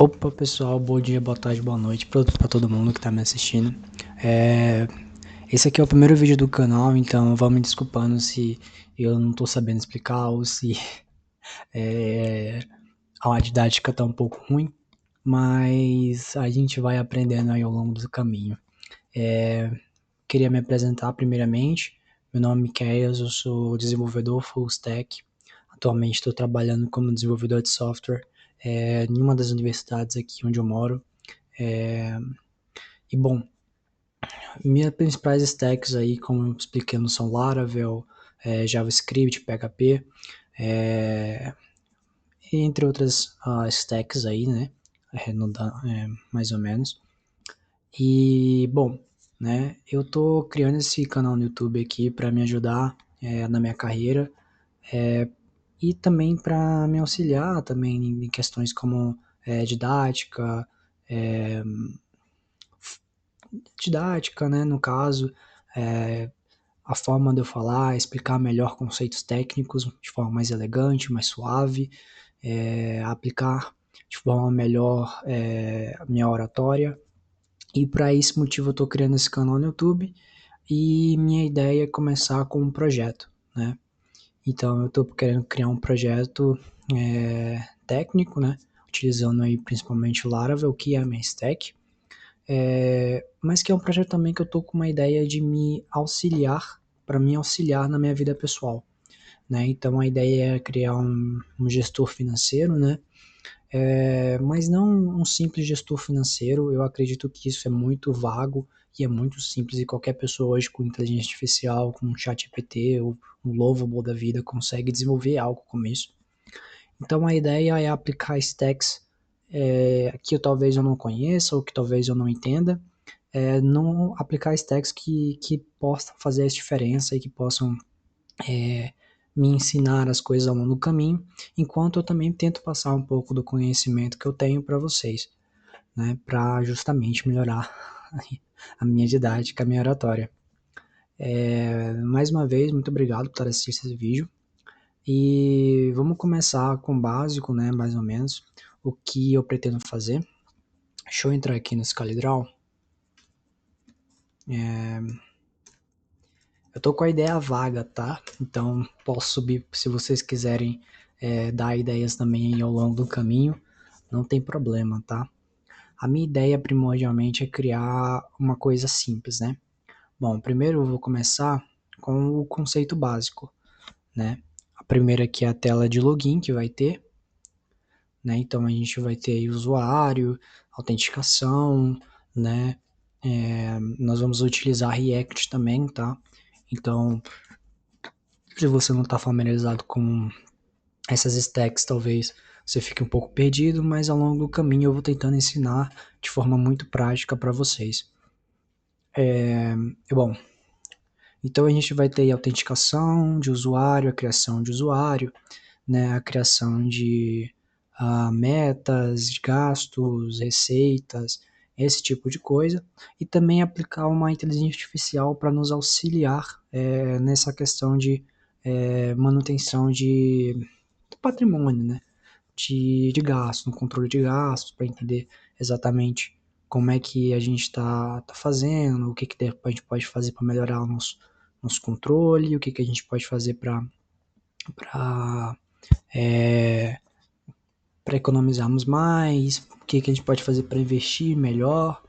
Opa pessoal, bom dia, boa tarde, boa noite pra todo mundo que tá me assistindo. Esse aqui é o primeiro vídeo do canal, então vão me desculpando se eu não tô sabendo explicar ou se é, a didática tá um pouco ruim, mas a gente vai aprendendo aí ao longo do caminho. Queria me apresentar primeiramente, meu nome é Miqueias, eu sou desenvolvedor full stack, atualmente estou trabalhando como desenvolvedor de software em uma das universidades aqui onde eu moro. E bom, minhas principais stacks aí, como eu expliquei, são Laravel, JavaScript, PHP, entre outras stacks aí, né? Mais ou menos. E, bom, né? Eu tô criando esse canal no YouTube aqui para me ajudar na minha carreira e também para me auxiliar também em questões como didática, é, né? No caso, é, a forma de eu falar, explicar melhor conceitos técnicos de forma mais elegante, mais suave, aplicar de forma melhor a minha oratória. E para esse motivo eu estou criando esse canal no YouTube e minha ideia é começar com um projeto, né? Então eu estou querendo criar um projeto técnico, né? Utilizando aí principalmente o Laravel, que é a minha stack, mas que é um projeto também que eu tô com uma ideia de me auxiliar, para me auxiliar na minha vida pessoal, né? Então a ideia é criar um gestor financeiro, né? Mas não um simples gestor financeiro, eu acredito que isso é muito vago e é muito simples e qualquer pessoa hoje com inteligência artificial, com um chat GPT ou um Lovable da vida consegue desenvolver algo como isso. Então a ideia é aplicar stacks que talvez eu não conheça ou que talvez eu não entenda, não aplicar stacks que possam fazer a diferença e que possam me ensinar as coisas ao longo do caminho, enquanto eu também tento passar um pouco do conhecimento que eu tenho para vocês, né, para justamente melhorar a minha didática, a minha oratória. Mais uma vez, muito obrigado por assistir esse vídeo. E vamos começar com o básico, né, mais ou menos, o que eu pretendo fazer. Deixa eu entrar aqui no ScaleDraw. Eu tô com a ideia vaga, tá? Então posso subir se vocês quiserem dar ideias também ao longo do caminho, não tem problema, tá? A minha ideia primordialmente é criar uma coisa simples, né? Bom, primeiro eu vou começar com o conceito básico, né? A primeira aqui é a tela de login que vai ter, né? Então a gente vai ter aí usuário, autenticação, né? Nós vamos utilizar React também, tá? Então, se você não está familiarizado com essas stacks, talvez você fique um pouco perdido, mas ao longo do caminho eu vou tentando ensinar de forma muito prática para vocês. Bom, então a gente vai ter a autenticação de usuário, a criação de usuário, né, a criação de metas, gastos, receitas, esse tipo de coisa, e também aplicar uma inteligência artificial para nos auxiliar nessa questão de manutenção de patrimônio, né? De gastos, no controle de gastos, para entender exatamente como é que a gente está fazendo, o que a gente pode fazer para melhorar o nosso controle, o que a gente pode fazer para é, economizarmos mais, o que a gente pode fazer para investir melhor.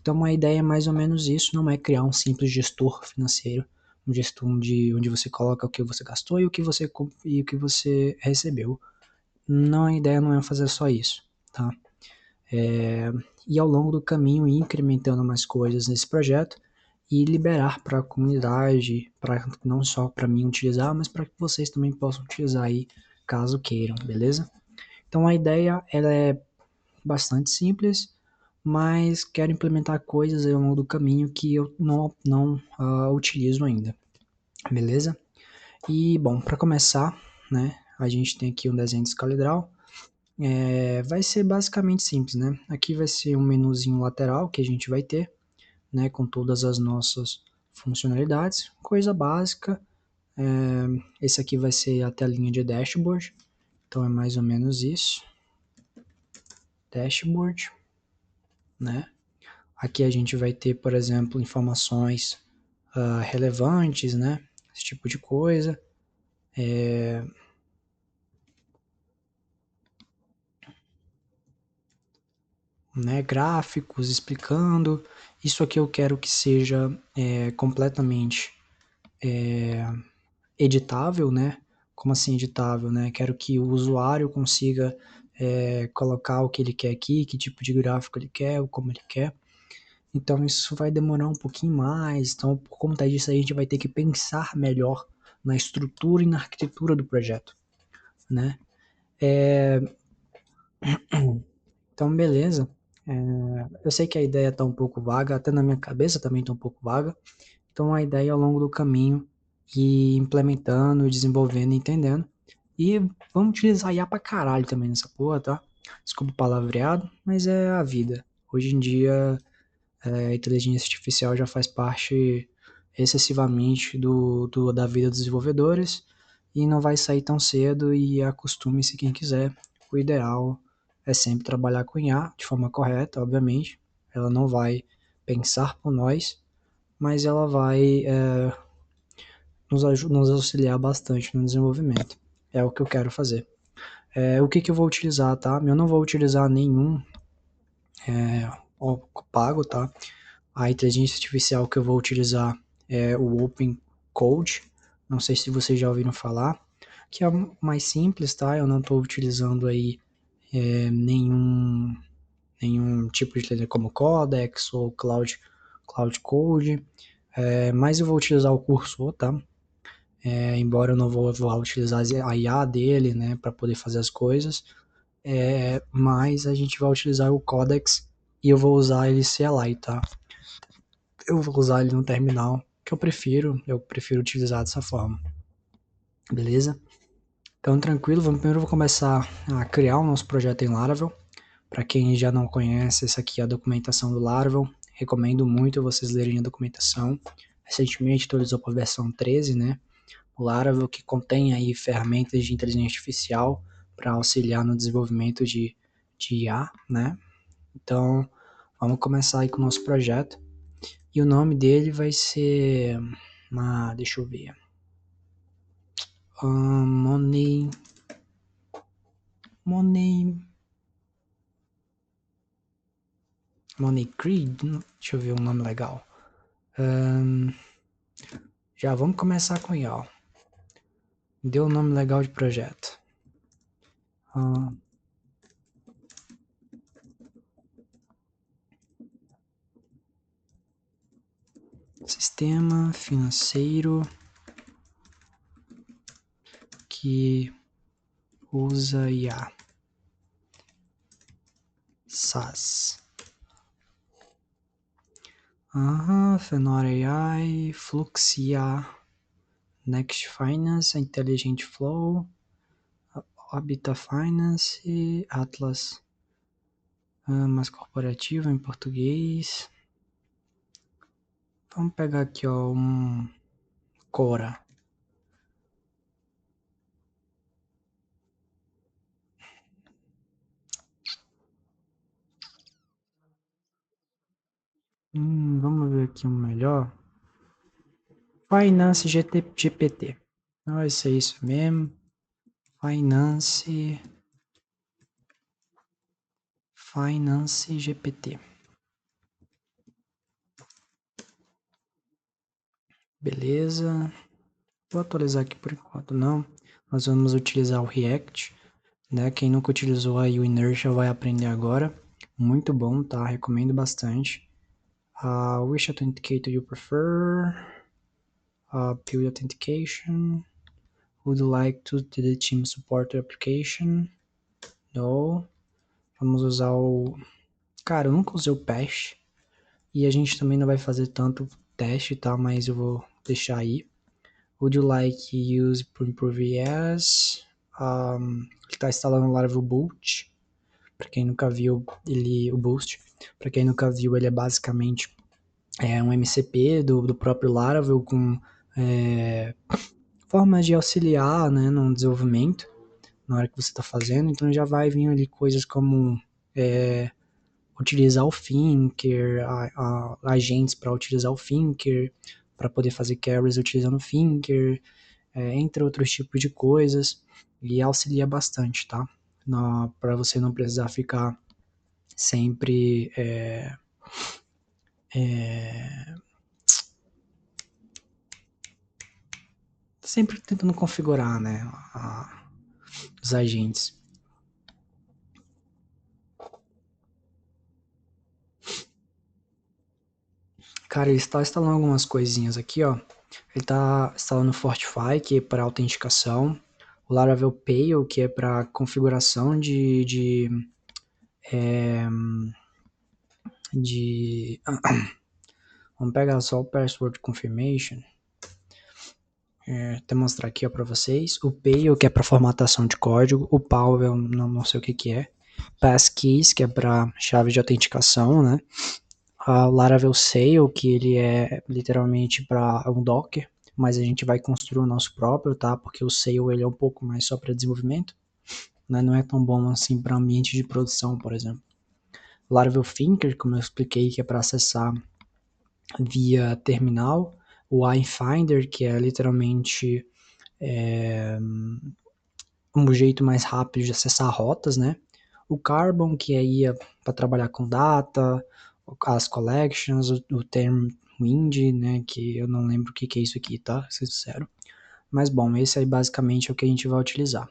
Então, a ideia é mais ou menos isso, não é criar um simples gestor financeiro, um gestor onde você coloca o que você gastou e o que você recebeu. Não, a ideia não é fazer só isso, tá? E ao longo do caminho ir incrementando mais coisas nesse projeto e liberar para a comunidade, para não só para mim utilizar, mas para que vocês também possam utilizar aí, caso queiram, beleza? Então a ideia ela é bastante simples, mas quero implementar coisas aí ao longo do caminho que eu não utilizo ainda, beleza? E bom, para começar, né, a gente tem aqui um desenho de escaleral. Vai ser basicamente simples, né? Aqui vai ser um menuzinho lateral que a gente vai ter, né, com todas as nossas funcionalidades, coisa básica. Esse aqui vai ser a telinha de dashboard, então é mais ou menos isso. dashboard, né? Aqui a gente vai ter, por exemplo, informações relevantes, né? Esse tipo de coisa. Né? Gráficos explicando. Isso aqui eu quero que seja completamente editável, né? Como assim editável, né? Quero que o usuário consiga colocar o que ele quer aqui, que tipo de gráfico ele quer, como ele quer. Então isso vai demorar um pouquinho mais. Então, por conta disso, a gente vai ter que pensar melhor na estrutura e na arquitetura do projeto, né? Então, beleza. Eu sei que a ideia está um pouco vaga, até na minha cabeça também está um pouco vaga. Então, a ideia é ao longo do caminho ir implementando, desenvolvendo, entendendo. E vamos utilizar IA pra caralho também nessa porra, tá? Desculpa o palavreado, mas é a vida. Hoje em dia, a inteligência artificial já faz parte excessivamente da vida dos desenvolvedores e não vai sair tão cedo e acostume-se quem quiser. O ideal é sempre trabalhar com IA de forma correta, obviamente. Ela não vai pensar por nós, mas ela vai nos auxiliar bastante no desenvolvimento. É o que eu quero fazer. O que eu vou utilizar, tá? Eu não vou utilizar nenhum pago, tá? A inteligência artificial que eu vou utilizar é o Open Code. Não sei se vocês já ouviram falar, que é o mais simples, tá? Eu não estou utilizando aí nenhum tipo de inteligência como Codex ou Cloud Code, mas eu vou utilizar o Cursor, tá? Embora eu não vou utilizar a IA dele, né, para poder fazer as coisas, mas a gente vai utilizar o Codex e eu vou usar ele CLI, tá? Eu vou usar ele no terminal, que eu prefiro utilizar dessa forma, beleza? Então, tranquilo, primeiro eu vou começar a criar o nosso projeto em Laravel. Para quem já não conhece, essa aqui é a documentação do Laravel. Recomendo muito vocês lerem a documentação. Recentemente atualizou para a versão 13, né? O Laravel que contém aí ferramentas de inteligência artificial para auxiliar no desenvolvimento de IA, né? Então, vamos começar aí com o nosso projeto. E o nome dele vai ser... deixa eu ver. Money... Money Grid? Deixa eu ver um nome legal. Já vamos começar com IA. Deu um nome legal de projeto. Sistema financeiro que usa IA. SaaS. Fenora AI, Fluxia, Next Finance, Intelligent Flow, Habitat Finance, Atlas, mais corporativo em português. Vamos pegar aqui, ó, um Cora. Vamos ver aqui um melhor. Finance GPT. Vai ser isso mesmo. Finance GPT. Beleza. Vou atualizar aqui por enquanto não. Nós vamos utilizar o React, né? Quem nunca utilizou aí o Inertia vai aprender agora. Muito bom, tá? Recomendo bastante. Which authenticator you prefer? Build authentication. Would you like to the team support the application? No. Vamos usar o... Cara, eu nunca usei o Pash. E a gente também não vai fazer tanto teste, tá? Mas eu vou deixar aí. Would you like use to improve? Yes. Ele está instalando o Laravel Boot. Para quem nunca viu, o Boost. Para quem nunca viu, ele é basicamente um MCP do próprio Laravel com formas de auxiliar, né, no desenvolvimento na hora que você está fazendo. Então já vai vir ali coisas como utilizar o Thinker, agentes para utilizar o Thinker, para poder fazer carries utilizando o Thinker, entre outros tipos de coisas, e auxilia bastante, tá? Para você não precisar ficar sempre sempre tentando configurar, né, os agentes. Cara, ele está instalando algumas coisinhas aqui, ó. Ele está instalando o Fortify, que é para autenticação, o Laravel Pale, que é para configuração de vamos pegar só o Password Confirmation. Até mostrar aqui para vocês. O Pale, que é para formatação de código. O Power, eu não sei o que é. Passkeys, que é para chave de autenticação, né? A Laravel Sail, que ele é literalmente para um Docker, mas a gente vai construir o nosso próprio, tá? Porque o Sail ele é um pouco mais só para desenvolvimento, né? Não é tão bom assim para ambiente de produção, por exemplo. O Laravel Thinker, como eu expliquei, que é para acessar via terminal. O iFinder, que é literalmente um jeito mais rápido de acessar rotas, né? O Carbon, que aí é para trabalhar com data, as collections, o term wind, né? Que eu não lembro o que é isso aqui, tá? Ser sincero. Mas bom, esse aí basicamente é o que a gente vai utilizar.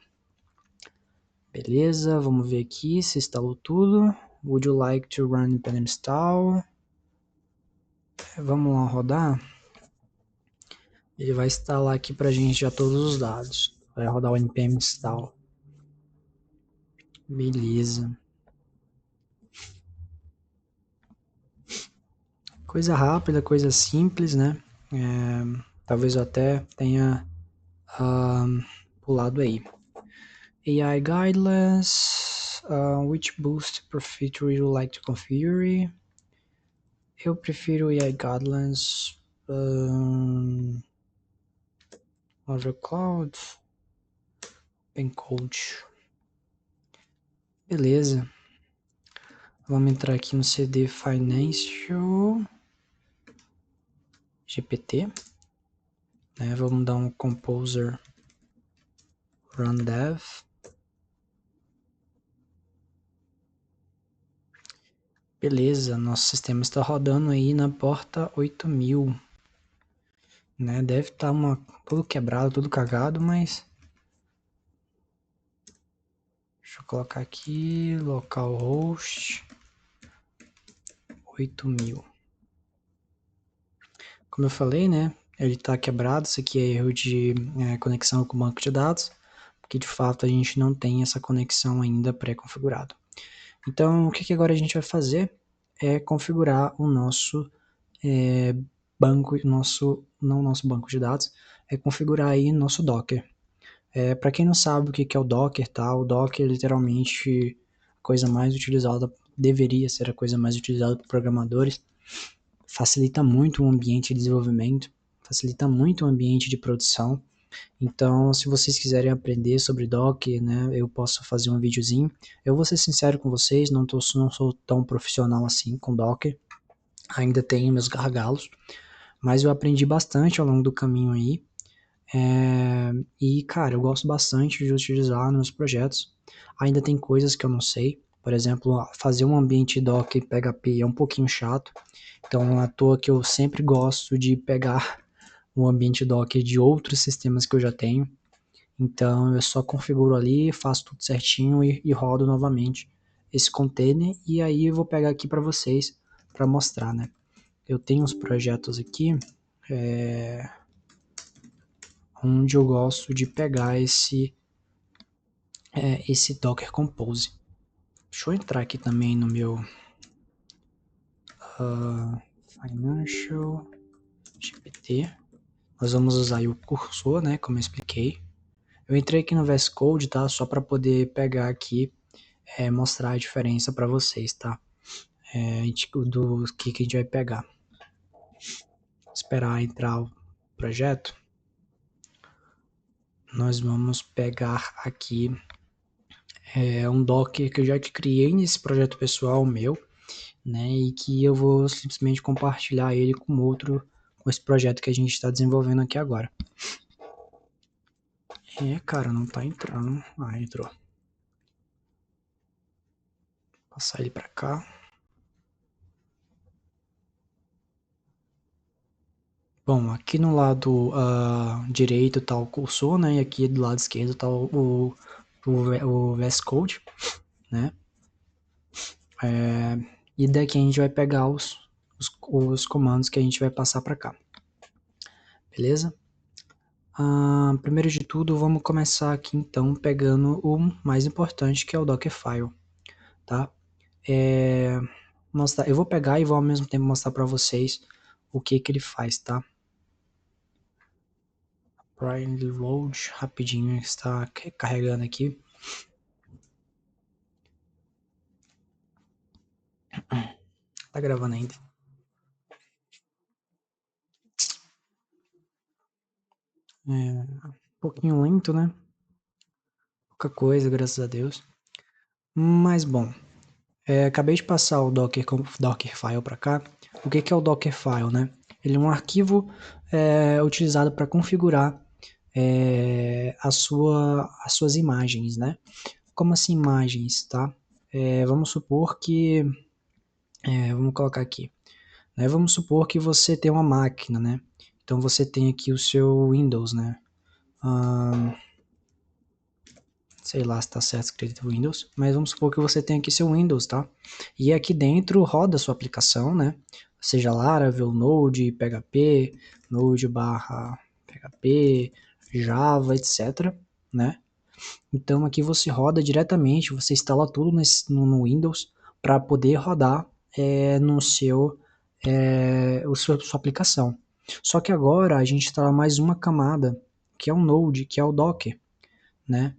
Beleza, vamos ver aqui se instalou tudo. Would you like to run npm install? Vamos lá rodar. Ele vai instalar aqui pra gente já todos os dados. Vai rodar o npm install. Beleza. Coisa rápida, coisa simples, né? Talvez eu até tenha pulado aí. AI guidelines, which boost per feature you like to configure? Eu prefiro AI guidelines, Laravel Cloud, Pencode. Beleza. Vamos entrar aqui no CD Financial GPT. Né? Vamos dar um Composer Run Dev. Beleza, nosso sistema está rodando aí na porta 8000. Né? Deve estar tudo quebrado, tudo cagado, mas... Deixa eu colocar aqui, localhost 8000. Como eu falei, né? Ele está quebrado, isso aqui é erro de conexão com o banco de dados, porque de fato a gente não tem essa conexão ainda pré-configurada. Então, o que agora a gente vai fazer é configurar o nosso banco, não nosso banco de dados, é configurar aí nosso Docker. Para quem não sabe o que é o Docker, tá? O Docker é literalmente a coisa mais utilizada, deveria ser a coisa mais utilizada por programadores. Facilita muito o ambiente de desenvolvimento, facilita muito o ambiente de produção. Então, se vocês quiserem aprender sobre Docker, né, eu posso fazer um videozinho. Eu vou ser sincero com vocês, não sou tão profissional assim com Docker, ainda tenho meus gargalos, mas eu aprendi bastante ao longo do caminho aí. E, cara, eu gosto bastante de utilizar nos projetos. Ainda tem coisas que eu não sei. Por exemplo, fazer um ambiente Docker PHP é um pouquinho chato. Então, não é à toa que eu sempre gosto de pegar um ambiente Docker de outros sistemas que eu já tenho. Então, eu só configuro ali, faço tudo certinho e rodo novamente esse container. E aí eu vou pegar aqui para vocês, para mostrar, né? Eu tenho uns projetos aqui, onde eu gosto de pegar esse Docker Compose. Deixa eu entrar aqui também no meu Financial GPT. Nós vamos usar aí o cursor, né, como eu expliquei. Eu entrei aqui no VS Code, tá, só para poder pegar aqui, mostrar a diferença para vocês, tá? Do que a gente vai pegar. Vou esperar entrar o projeto. Nós vamos pegar aqui É um Docker que eu já criei nesse projeto pessoal meu, né, e que eu vou simplesmente compartilhar ele com esse projeto que a gente está desenvolvendo aqui agora. Cara, não tá entrando. Ah, entrou. Vou passar ele para cá. Bom, aqui no lado direito tá o cursor, né? E aqui do lado esquerdo tá o VS Code, né? E daqui a gente vai pegar os comandos que a gente vai passar para cá, beleza? Primeiro de tudo, vamos começar aqui então pegando o mais importante, que é o Dockerfile, tá? Eu vou pegar e vou ao mesmo tempo mostrar para vocês o que ele faz, tá? Brian Load, rapidinho, está carregando aqui. Tá gravando ainda. Um pouquinho lento, né? Pouca coisa, graças a Deus. Mas bom, acabei de passar o Dockerfile para cá. O que é o Dockerfile, né? Ele é um arquivo utilizado para configurar as suas imagens, né? Como assim imagens, tá? Vamos supor que... vamos colocar aqui. Né? Vamos supor que você tem uma máquina, né? Então você tem aqui o seu Windows, né? Sei lá se está certo escrito Windows, mas vamos supor que você tem aqui seu Windows, tá? E aqui dentro roda a sua aplicação, né? Seja Laravel, Node, PHP, Node barra PHP, Java, etc, né? Então aqui você roda diretamente, você instala tudo no Windows para poder rodar no sua aplicação. Só que agora a gente instala mais uma camada, que é o Node, que é o Docker, né?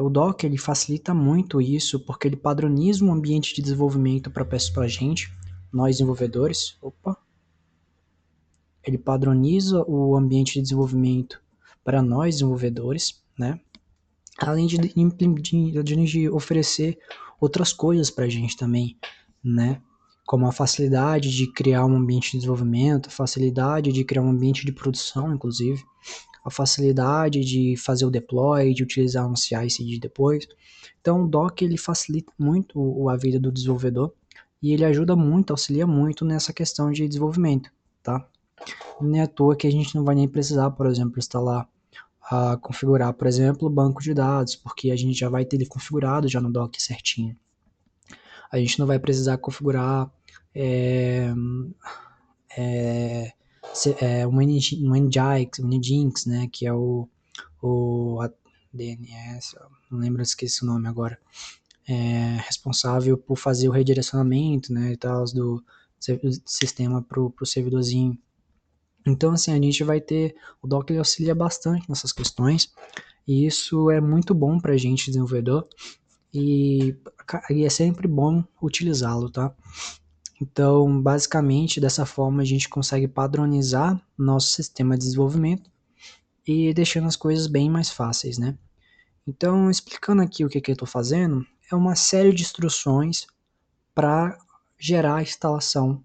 O Docker ele facilita muito isso, porque ele padroniza um ambiente de desenvolvimento para a gente, nós desenvolvedores. Ele padroniza o ambiente de desenvolvimento para nós desenvolvedores, né? Além de oferecer outras coisas para a gente também, né? Como a facilidade de criar um ambiente de desenvolvimento, a facilidade de criar um ambiente de produção, inclusive, a facilidade de fazer o deploy, de utilizar um CI/CD depois. Então, o Docker ele facilita muito a vida do desenvolvedor e ele ajuda muito, auxilia muito nessa questão de desenvolvimento, tá? Não é à toa que a gente não vai nem precisar, por exemplo, instalar configurar, por exemplo, o banco de dados, porque a gente já vai ter ele configurado já no Docker certinho. A gente não vai precisar configurar um Nginx, né, que é o DNS, não lembro, esqueci o nome agora, responsável por fazer o redirecionamento, né, e tal, do sistema para o servidorzinho. Então, assim, a gente vai ter, o Docker auxilia bastante nessas questões, e isso é muito bom para a gente, desenvolvedor, e é sempre bom utilizá-lo, tá? Então, basicamente, dessa forma, a gente consegue padronizar nosso sistema de desenvolvimento e deixando as coisas bem mais fáceis, né? Então, explicando aqui o que eu estou fazendo, é uma série de instruções para gerar a instalação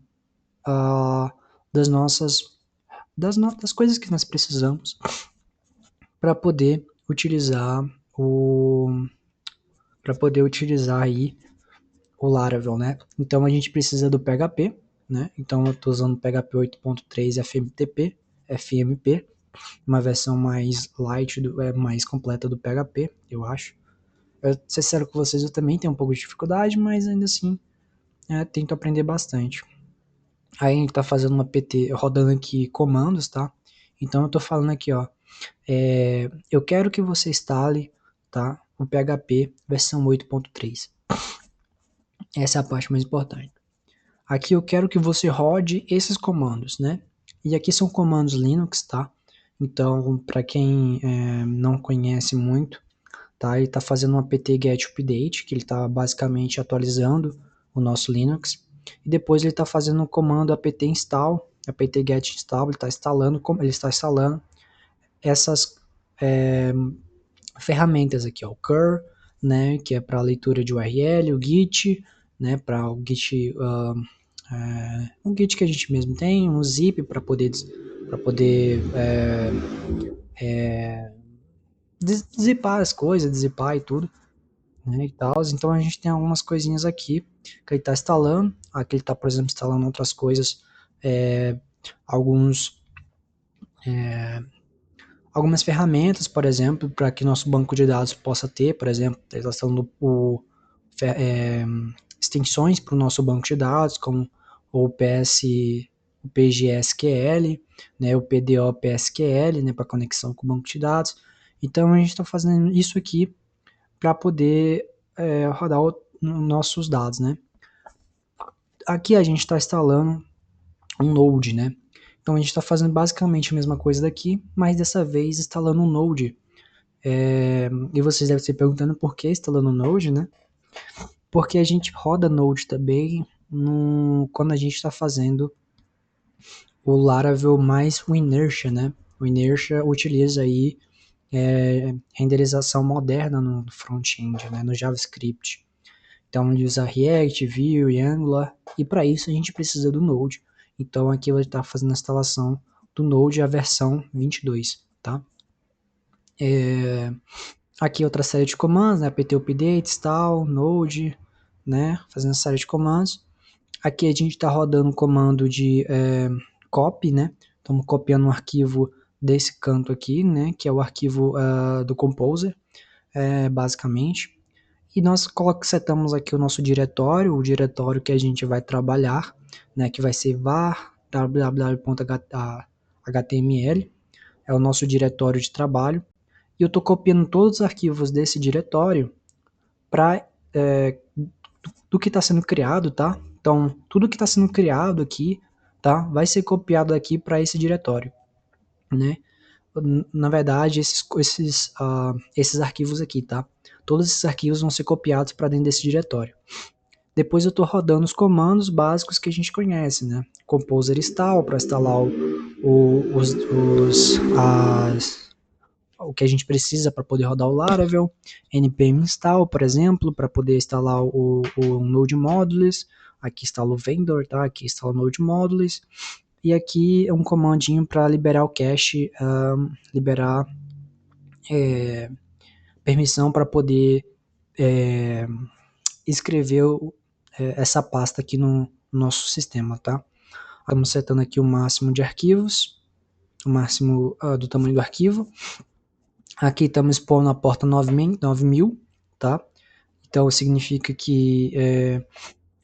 das nossas das coisas que nós precisamos para poder utilizar aí o Laravel, né? Então a gente precisa do PHP, né? Então eu estou usando o PHP 8.3 FMP, uma versão mais light, mais completa do PHP, eu acho. Eu, ser sincero com vocês, eu também tenho um pouco de dificuldade, mas ainda assim tento aprender bastante. Aí a gente está fazendo uma PT, rodando aqui comandos, tá? Então eu estou falando aqui, ó, eu quero que você instale, tá, o PHP versão 8.3. Essa é a parte mais importante. Aqui eu quero que você rode esses comandos, né? E aqui são comandos Linux, tá? Então, para quem não conhece muito, tá? Ele está fazendo um apt get update, que ele está basicamente atualizando o nosso Linux. E depois ele está fazendo um comando apt install, apt get install, ele está instalando essas ferramentas aqui, ó, o cur, né, que é para leitura de URL, o Git, né, para o Git que a gente mesmo tem, um zip para poder zipar as coisas, zipar e tudo, né, e tal. Então a gente tem algumas coisinhas aqui que ele está instalando. Aqui ele está, por exemplo, instalando outras coisas, alguns algumas ferramentas, por exemplo, para que nosso banco de dados possa ter, por exemplo, ele está instalando extensões para o nosso banco de dados, como o o PGSQL, né, o PDO-PSQL, né, para conexão com o banco de dados. Então a gente está fazendo isso aqui para poder rodar nossos dados, né. Aqui a gente está instalando um Node, né. Então a gente está fazendo basicamente a mesma coisa daqui, mas dessa vez instalando um Node. E vocês devem se perguntando por que instalando Node, né? Porque a gente roda Node também quando a gente está fazendo o Laravel mais o Inertia, né? O Inertia utiliza aí renderização moderna no front-end, né? No JavaScript. Então ele usa React, Vue e Angular, e para isso a gente precisa do Node. Então aqui eu vou estar fazendo a instalação do Node, a versão 22, tá? Aqui outra série de comandos, né? apt updates, tal, node, né? Fazendo série de comandos. Aqui a gente está rodando o comando de copy, né? Estamos copiando um arquivo desse canto aqui, né? Que é o arquivo do Composer, basicamente. E nós setamos aqui o nosso diretório, o diretório que a gente vai trabalhar, né? Que vai ser var www.html, é o nosso diretório de trabalho. E eu estou copiando todos os arquivos desse diretório para do que está sendo criado, tá? Então, tudo que está sendo criado aqui, tá? Vai ser copiado aqui para esse diretório, né? Na verdade, esses arquivos aqui, tá? Todos esses arquivos vão ser copiados para dentro desse diretório. Depois eu estou rodando os comandos básicos que a gente conhece, né? Composer install para instalar o que a gente precisa para poder rodar o Laravel, npm install, por exemplo, para poder instalar o Node Modules, aqui instala o vendor, tá? Aqui instala o Node Modules, e aqui é um comandinho para liberar o cache, liberar permissão para poder escrever essa pasta aqui no nosso sistema, tá? Estamos setando aqui o máximo de arquivos, o máximo do tamanho do arquivo. Aqui estamos expondo a porta 9000, tá? Então significa que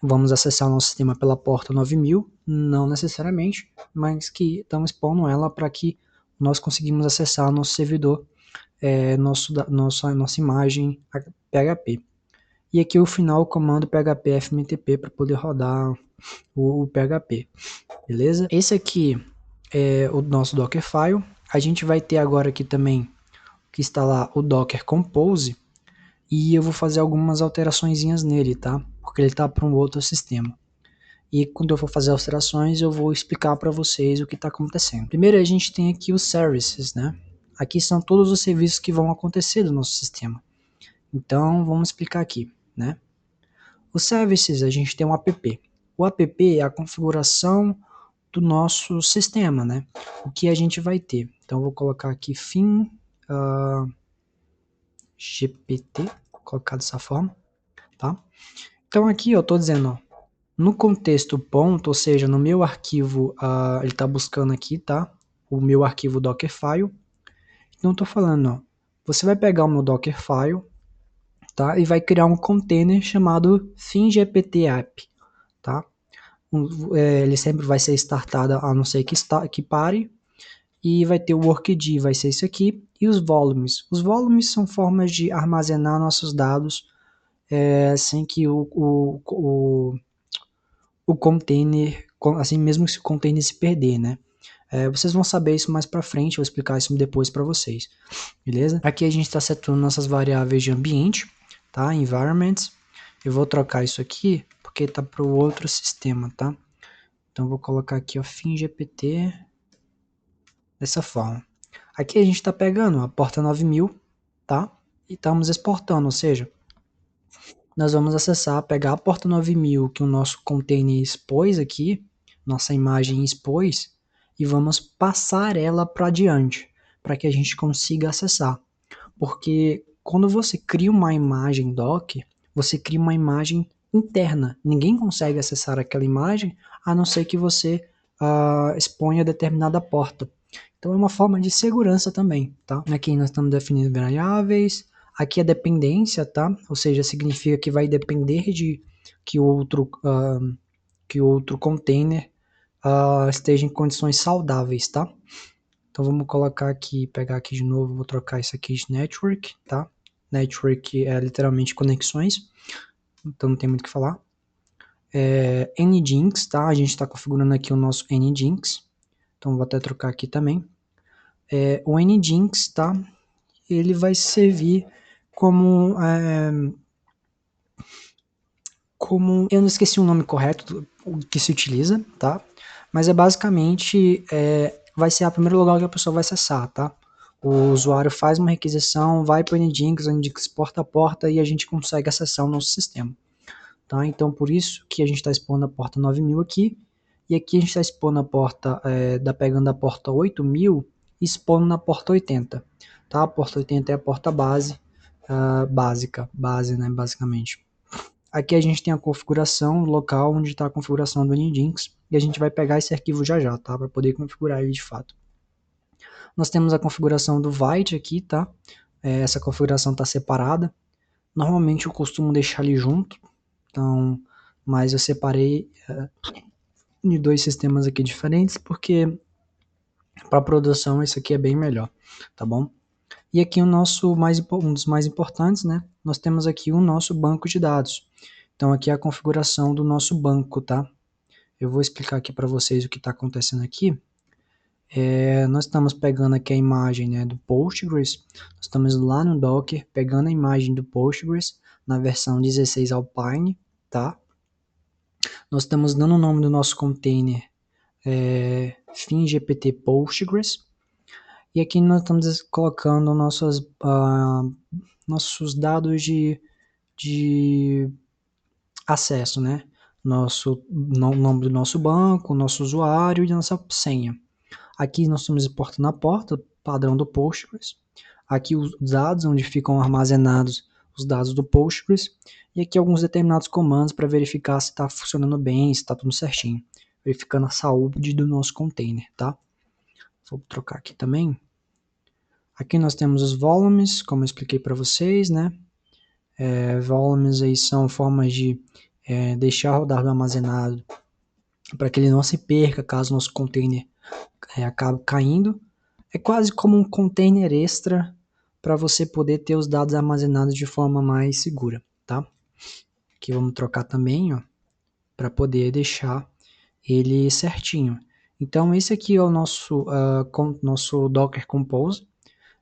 vamos acessar o nosso sistema pela porta 9000, não necessariamente, mas que estamos expondo ela para que nós conseguimos acessar nosso servidor, nossa imagem PHP. E aqui o final, o comando PHP FMTP para poder rodar o PHP, beleza? Esse aqui é o nosso Dockerfile. A gente vai ter agora aqui também que instalar o Docker Compose, e eu vou fazer algumas alteraçõezinhas nele, tá? Porque ele tá para um outro sistema. E quando eu for fazer alterações, eu vou explicar para vocês o que está acontecendo. Primeiro a gente tem aqui os services, né? Aqui são todos os serviços que vão acontecer do nosso sistema. Então vamos explicar aqui, né? Os services, a gente tem um app. O app é a configuração do nosso sistema, né? O que a gente vai ter. Então eu vou colocar aqui fim GPT, vou colocar dessa forma, tá? Então aqui eu estou dizendo, ó, no contexto ponto, ou seja, no meu arquivo, ele está buscando aqui, tá? O meu arquivo Dockerfile. Então eu estou falando, ó, você vai pegar o meu Dockerfile, tá? E vai criar um container chamado FimGPT-app, tá? Ele sempre vai ser startado a não ser que pare. E vai ter o workd, vai ser isso aqui. E os volumes. Os volumes são formas de armazenar nossos dados sem que o container, assim mesmo se o container se perder, né? Vocês vão saber isso mais para frente, eu vou explicar isso depois para vocês, beleza? Aqui a gente está setando nossas variáveis de ambiente, tá? Environments. Eu vou trocar isso aqui porque tá para o outro sistema, tá? Então eu vou colocar aqui, ó, FimGPT dessa forma. Aqui a gente está pegando a porta 9000, tá? E estamos exportando, ou seja, nós vamos acessar, pegar a porta 9000 que o nosso container expôs aqui, nossa imagem expôs, e vamos passar ela para adiante, para que a gente consiga acessar. Porque quando você cria uma imagem doc, você cria uma imagem interna. Ninguém consegue acessar aquela imagem a não ser que você exponha determinada porta. Então é uma forma de segurança também, tá? Aqui nós estamos definindo variáveis. Aqui a dependência, tá? Ou seja, significa que vai depender de que o outro container esteja em condições saudáveis, tá? Então vamos colocar aqui, pegar aqui de novo, vou trocar isso aqui de network, tá? Network é literalmente conexões, então não tem muito o que falar. Nginx, tá? A gente está configurando aqui o nosso Nginx, então vou até trocar aqui também. O Nginx, tá? Ele vai servir como eu não esqueci o nome correto que se utiliza, tá? Mas basicamente vai ser o primeiro lugar que a pessoa vai acessar, tá? O usuário faz uma requisição, vai para o Nginx, porta a porta e a gente consegue acessar o nosso sistema, tá? Então por isso que a gente está expondo a porta 9000 aqui, e aqui a gente está expondo a porta, pegando a porta 8000 e expondo na porta 80, tá? A porta 80 é a porta base, base, né, basicamente. Aqui a gente tem a configuração local onde está a configuração do Nginx e a gente vai pegar esse arquivo já, tá? Para poder configurar ele de fato. Nós temos a configuração do Vite aqui, tá? Essa configuração está separada. Normalmente eu costumo deixar ele junto, então, mas eu separei de dois sistemas aqui diferentes porque para produção esse aqui é bem melhor, tá bom? E aqui um dos mais importantes, né? Nós temos aqui o nosso banco de dados. Então aqui é a configuração do nosso banco, tá? Eu vou explicar aqui para vocês o que está acontecendo aqui. Nós estamos pegando aqui a imagem, né, do Postgres. Nós estamos lá no Docker, pegando a imagem do Postgres na versão 16 Alpine, tá? Nós estamos dando o nome do nosso container FimGPT Postgres. E aqui nós estamos colocando nossos dados de acesso, né? Nome do nosso banco, nosso usuário e nossa senha. Aqui nós estamos exportando a porta padrão do Postgres. Aqui os dados onde ficam armazenados os dados do Postgres. E aqui alguns determinados comandos para verificar se está funcionando bem, se está tudo certinho. Verificando a saúde do nosso container, tá? Vou trocar aqui também. Aqui nós temos os volumes, como eu expliquei para vocês, né? Volumes aí são formas de deixar o dado armazenado para que ele não se perca caso nosso container acabe caindo. É quase como um container extra para você poder ter os dados armazenados de forma mais segura, tá? Aqui vamos trocar também, ó, para poder deixar ele certinho. Então esse aqui é o nosso Docker Compose.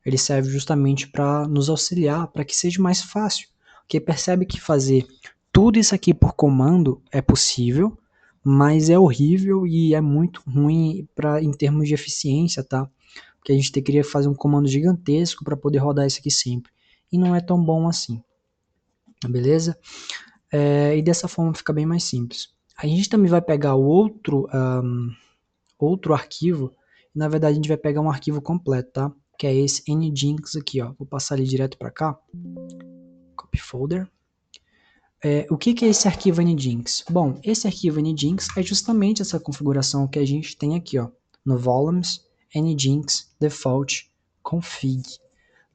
Ele serve justamente para nos auxiliar, para que seja mais fácil. Porque percebe que fazer tudo isso aqui por comando é possível, mas é horrível e é muito ruim em termos de eficiência, tá? Porque a gente teria que fazer um comando gigantesco para poder rodar isso aqui sempre. E não é tão bom assim. Beleza? E dessa forma fica bem mais simples. A gente também vai pegar outro arquivo. Na verdade, a gente vai pegar um arquivo completo, tá? Que é esse Nginx aqui, ó. Vou passar ele direto para cá. Copy folder. O que é esse arquivo Nginx? Bom, esse arquivo Nginx é justamente essa configuração que a gente tem aqui, ó, no volumes nginx default config,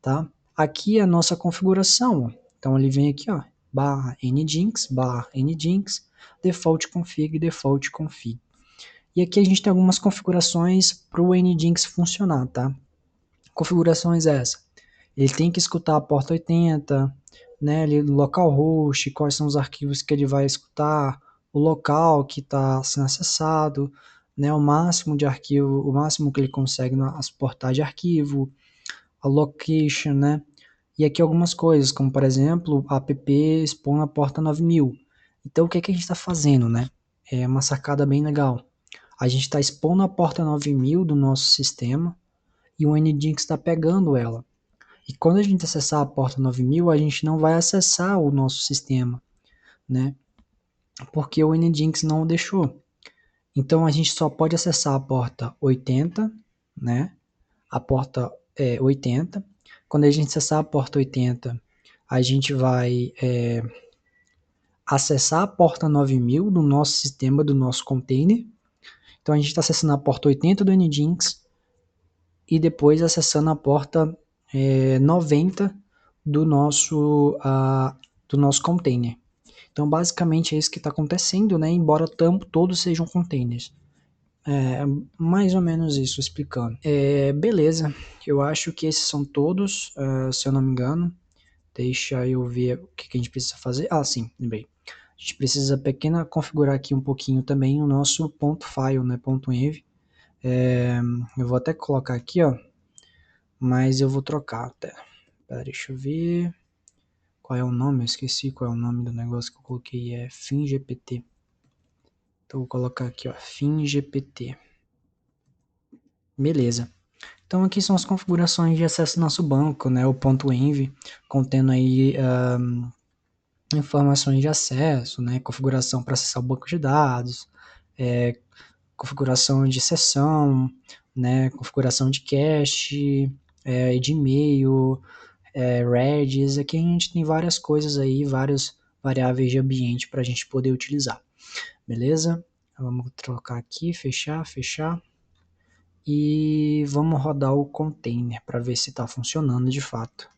tá? Aqui é a nossa configuração, ó. Então ele vem aqui, ó, /nginx default config. E aqui a gente tem algumas configurações para o Nginx funcionar, tá? Configurações essa. Ele tem que escutar a porta 80, né, localhost, quais são os arquivos que ele vai escutar, o local que está sendo acessado, né, o máximo de arquivo, o máximo que ele consegue suportar de arquivo, a location, né, e aqui algumas coisas, como por exemplo, app expõe na porta 9000. Então o que é que a gente está fazendo, né? É uma sacada bem legal. A gente está expondo a porta 9000 do nosso sistema e o Nginx está pegando ela. E quando a gente acessar a porta 9000, a gente não vai acessar o nosso sistema. né? Porque o Nginx não deixou. Então a gente só pode acessar a porta 80, né? A porta 80. Quando a gente acessar a porta 80, a gente vai acessar a porta 9000 do nosso sistema, do nosso container. Então a gente está acessando a porta 80 do Nginx e depois acessando a porta 90 do nosso container. Então basicamente é isso que está acontecendo, né? Embora todos sejam containers. Mais ou menos isso explicando. Beleza, eu acho que esses são todos, se eu não me engano. Deixa eu ver o que a gente precisa fazer. Ah, sim, lembrei. A gente precisa configurar aqui um pouquinho também o nosso .file, né, .env. Eu vou até colocar aqui, ó, mas eu vou trocar até. Pera, deixa eu ver qual é o nome, eu esqueci qual é o nome do negócio que eu coloquei, é FimGPT. Então vou colocar aqui, ó, FimGPT. Beleza. Então aqui são as configurações de acesso ao nosso banco, né, o .env, contendo aí informações de acesso, né, configuração para acessar o banco de dados, configuração de sessão, né, configuração de cache, de e-mail, Redis. Aqui a gente tem várias coisas aí, várias variáveis de ambiente para a gente poder utilizar, beleza? Vamos trocar aqui, fechar, e vamos rodar o container para ver se está funcionando de fato.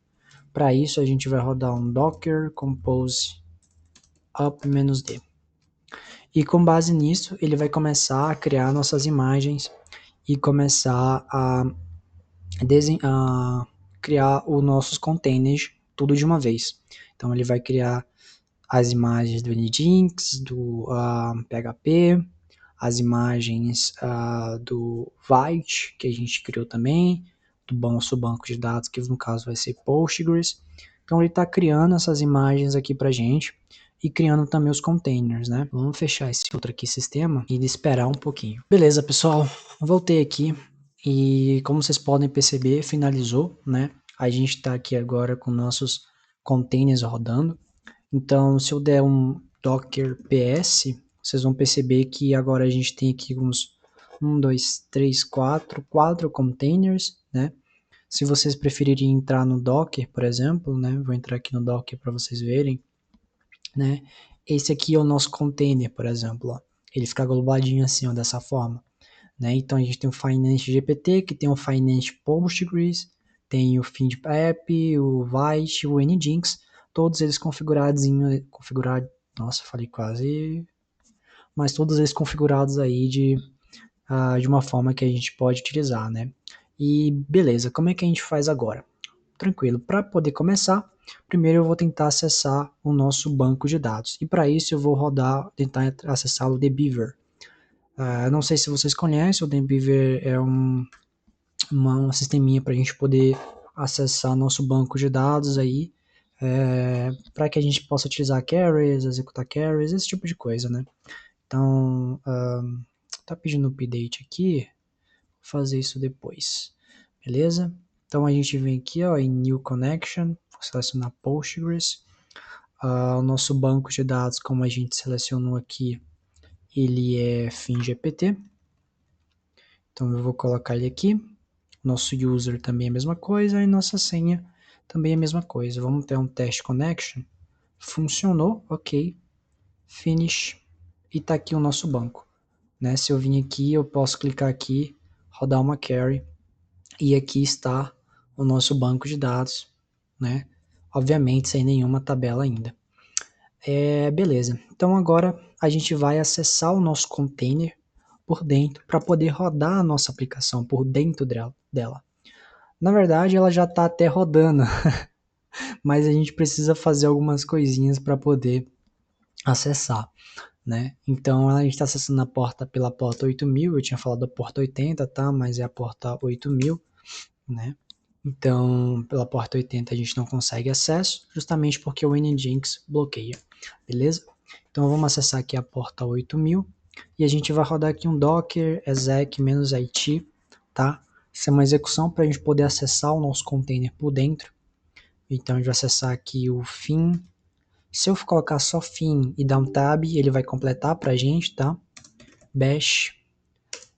Para isso a gente vai rodar um docker compose up-d. E com base nisso, ele vai começar a criar nossas imagens e começar a criar os nossos containers tudo de uma vez. Então ele vai criar as imagens do Nginx, do PHP, as imagens do Vite, que a gente criou também, do nosso banco de dados, que no caso vai ser Postgres. Então ele está criando essas imagens aqui para gente e criando também os containers, né? Vamos fechar esse outro aqui sistema e esperar um pouquinho. Beleza, pessoal, voltei aqui e como vocês podem perceber, finalizou, né? A gente está aqui agora com nossos containers rodando. Então, se eu der um docker ps, vocês vão perceber que agora a gente tem aqui uns 4 containers, né? Se vocês preferirem entrar no Docker, por exemplo, né? Vou entrar aqui no Docker para vocês verem, né? Esse aqui é o nosso container, por exemplo, ó. Ele fica agrupadinho assim, ó, dessa forma, né? Então a gente tem o Finance GPT, que tem o Finance Postgres, tem o FindApp, o Vite, o Nginx, todos eles configurados, nossa, falei quase, mas todos eles configurados aí de uma forma que a gente pode utilizar, né? E beleza, como é que a gente faz agora? Tranquilo, para poder começar, primeiro eu vou tentar acessar o nosso banco de dados. E para isso eu vou tentar acessar o Dbeaver. Não sei se vocês conhecem, o Dbeaver é um sisteminha para a gente poder acessar nosso banco de dados aí, para que a gente possa utilizar carries, executar carries, esse tipo de coisa, né? Então, tá pedindo update aqui, vou fazer isso depois, beleza? Então a gente vem aqui, ó, em New Connection, vou selecionar Postgres, o nosso banco de dados, como a gente selecionou aqui, ele é FimGPT, então eu vou colocar ele aqui, nosso user também é a mesma coisa, e nossa senha também é a mesma coisa. Vamos ter um test connection, funcionou, ok, finish, e tá aqui o nosso banco, né? Se eu vim aqui, eu posso clicar aqui, rodar uma query, e aqui está o nosso banco de dados, né? Obviamente sem nenhuma tabela ainda. Beleza, então agora a gente vai acessar o nosso container por dentro para poder rodar a nossa aplicação por dentro dela. Na verdade, ela já está até rodando, mas a gente precisa fazer algumas coisinhas para poder acessar, né? Então a gente está acessando a porta pela porta 8000, eu tinha falado a porta 80, tá? Mas é a porta 8000, né? Então, pela porta 80 a gente não consegue acesso, justamente porque o Nginx bloqueia, beleza? Então vamos acessar aqui a porta 8000 e a gente vai rodar aqui um docker exec-it, tá? Isso é uma execução para a gente poder acessar o nosso container por dentro. Então a gente vai acessar aqui o Se eu colocar só fim e dar um tab, ele vai completar pra gente, tá? Bash.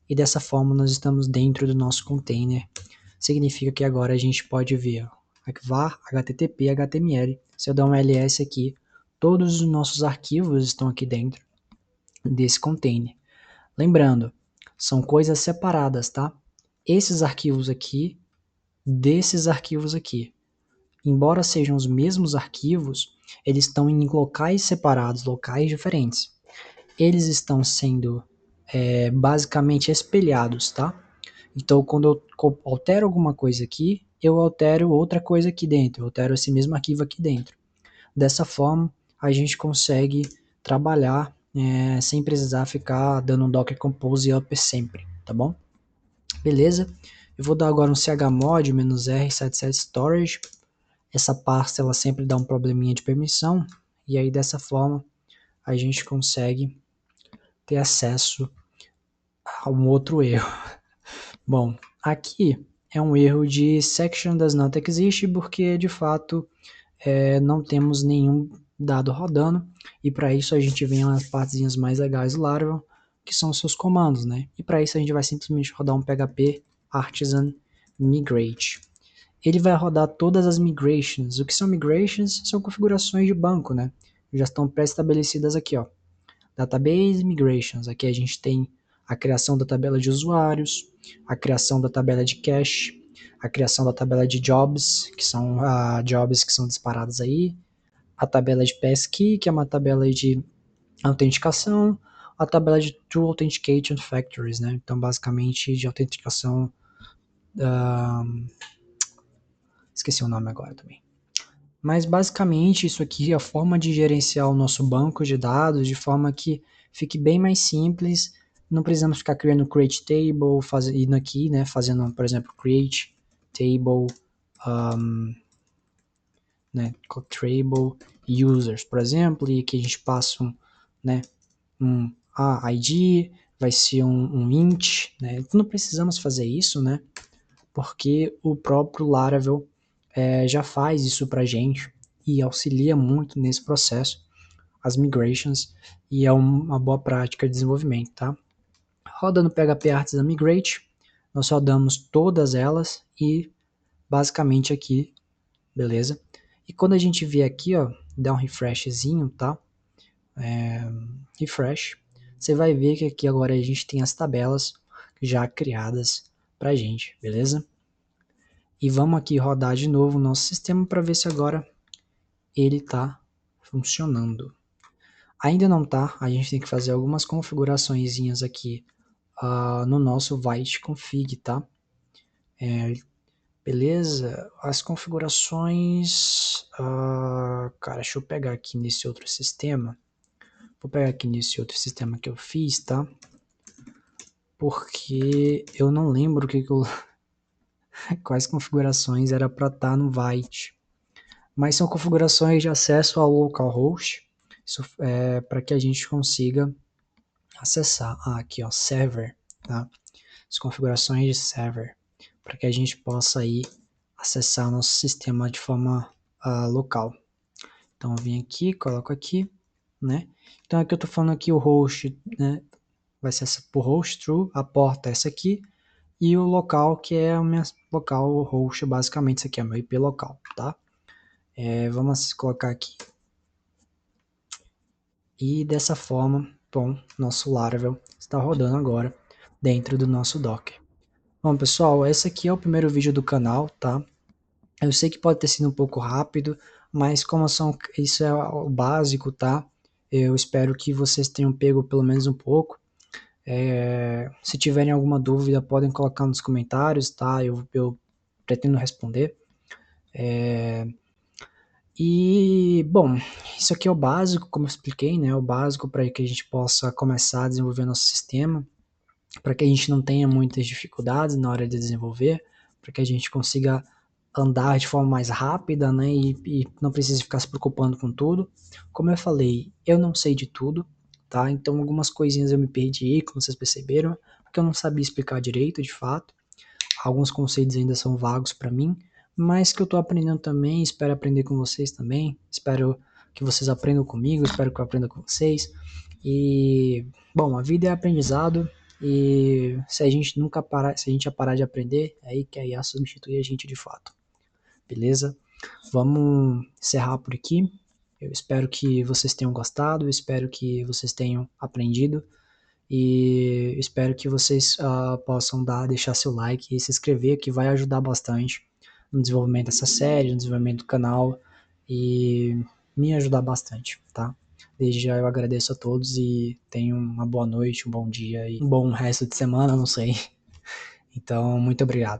E dessa forma nós estamos dentro do nosso container. Significa que agora a gente pode ver, ó, var, http, html. Se eu dar um ls aqui, todos os nossos arquivos estão aqui dentro desse container. Lembrando, são coisas separadas, tá? Esses arquivos aqui, desses arquivos aqui. Embora sejam os mesmos arquivos, eles estão em locais separados, locais diferentes. Eles estão sendo basicamente espelhados, tá? Então, quando eu altero alguma coisa aqui, eu altero outra coisa aqui dentro, eu altero esse mesmo arquivo aqui dentro. Dessa forma, a gente consegue trabalhar sem precisar ficar dando um docker compose up sempre, tá bom? Beleza? Eu vou dar agora um chmod -r77 storage. Essa pasta ela sempre dá um probleminha de permissão, e aí dessa forma a gente consegue ter acesso a um outro erro. Bom, aqui é um erro de section does not exist, porque de fato não temos nenhum dado rodando, e para isso a gente vem nas partezinhas mais legais do Laravel, que são os seus comandos, né? E para isso a gente vai simplesmente rodar um php artisan migrate. Ele vai rodar todas as migrations. O que são migrations? São configurações de banco, né? Já estão pré-estabelecidas aqui, ó. Database migrations. Aqui a gente tem a criação da tabela de usuários, a criação da tabela de cache, a criação da tabela de jobs, que são jobs que são disparados aí, a tabela de passkey, que é uma tabela de autenticação, a tabela de True Authentication Factories, né? Então, basicamente, de autenticação... esqueci o nome agora também. Mas, basicamente, isso aqui é a forma de gerenciar o nosso banco de dados de forma que fique bem mais simples. Não precisamos ficar criando create table, indo aqui, né? Fazendo, por exemplo, create table, né? Table users, por exemplo, e aqui a gente passa um ID, vai ser um int, né? Não precisamos fazer isso, né? Porque o próprio Laravel já faz isso pra gente e auxilia muito nesse processo, as migrations, e é uma boa prática de desenvolvimento, tá? Rodando PHP Artisan Migrate, nós rodamos todas elas e basicamente aqui, beleza? E quando a gente vier aqui, ó, dá um refreshzinho, tá? Refresh, você vai ver que aqui agora a gente tem as tabelas já criadas pra gente, beleza? E vamos aqui rodar de novo o nosso sistema para ver se agora ele está funcionando. Ainda não tá, a gente tem que fazer algumas configuraçõezinhas aqui no nosso Vite config, tá? Beleza, as configurações, cara, deixa eu pegar aqui nesse outro sistema. Vou pegar aqui nesse outro sistema que eu fiz, tá? Porque eu não lembro quais configurações era para estar no Vite. Mas são configurações de acesso ao localhost, isso é para que a gente consiga acessar. Aqui, ó, server, tá? As configurações de server, para que a gente possa aí acessar nosso sistema de forma local. Então, eu vim aqui, coloco aqui, né? Então, aqui eu estou falando aqui o host, né? Vai ser por host true, a porta é essa aqui, e o local, que é o meu local host, basicamente, isso aqui é meu IP local, tá? Vamos colocar aqui. E dessa forma, bom, nosso Laravel está rodando agora dentro do nosso Docker. Bom, pessoal, esse aqui é o primeiro vídeo do canal, tá? Eu sei que pode ter sido um pouco rápido, mas isso é o básico, tá? Eu espero que vocês tenham pego pelo menos um pouco. Se tiverem alguma dúvida, podem colocar nos comentários, tá? Eu pretendo responder. E, bom, isso aqui é o básico, como eu expliquei, né? O básico para que a gente possa começar a desenvolver nosso sistema, para que a gente não tenha muitas dificuldades na hora de desenvolver, para que a gente consiga andar de forma mais rápida, né? E não precise ficar se preocupando com tudo. Como eu falei, eu não sei de tudo, tá? Então algumas coisinhas eu me perdi, como vocês perceberam, porque eu não sabia explicar direito, de fato. Alguns conceitos ainda são vagos para mim, mas que eu estou aprendendo também, espero aprender com vocês também, espero que vocês aprendam comigo, espero que eu aprenda com vocês. E, bom, a vida é aprendizado e se a gente nunca parar, se a gente parar de aprender, é aí que a IA substitui a gente de fato. Beleza? Vamos encerrar por aqui. Eu espero que vocês tenham gostado, eu espero que vocês tenham aprendido e espero que vocês possam deixar seu like e se inscrever, que vai ajudar bastante no desenvolvimento dessa série, no desenvolvimento do canal e me ajudar bastante, tá? Desde já eu agradeço a todos e tenham uma boa noite, um bom dia e um bom resto de semana, não sei. Então, muito obrigado.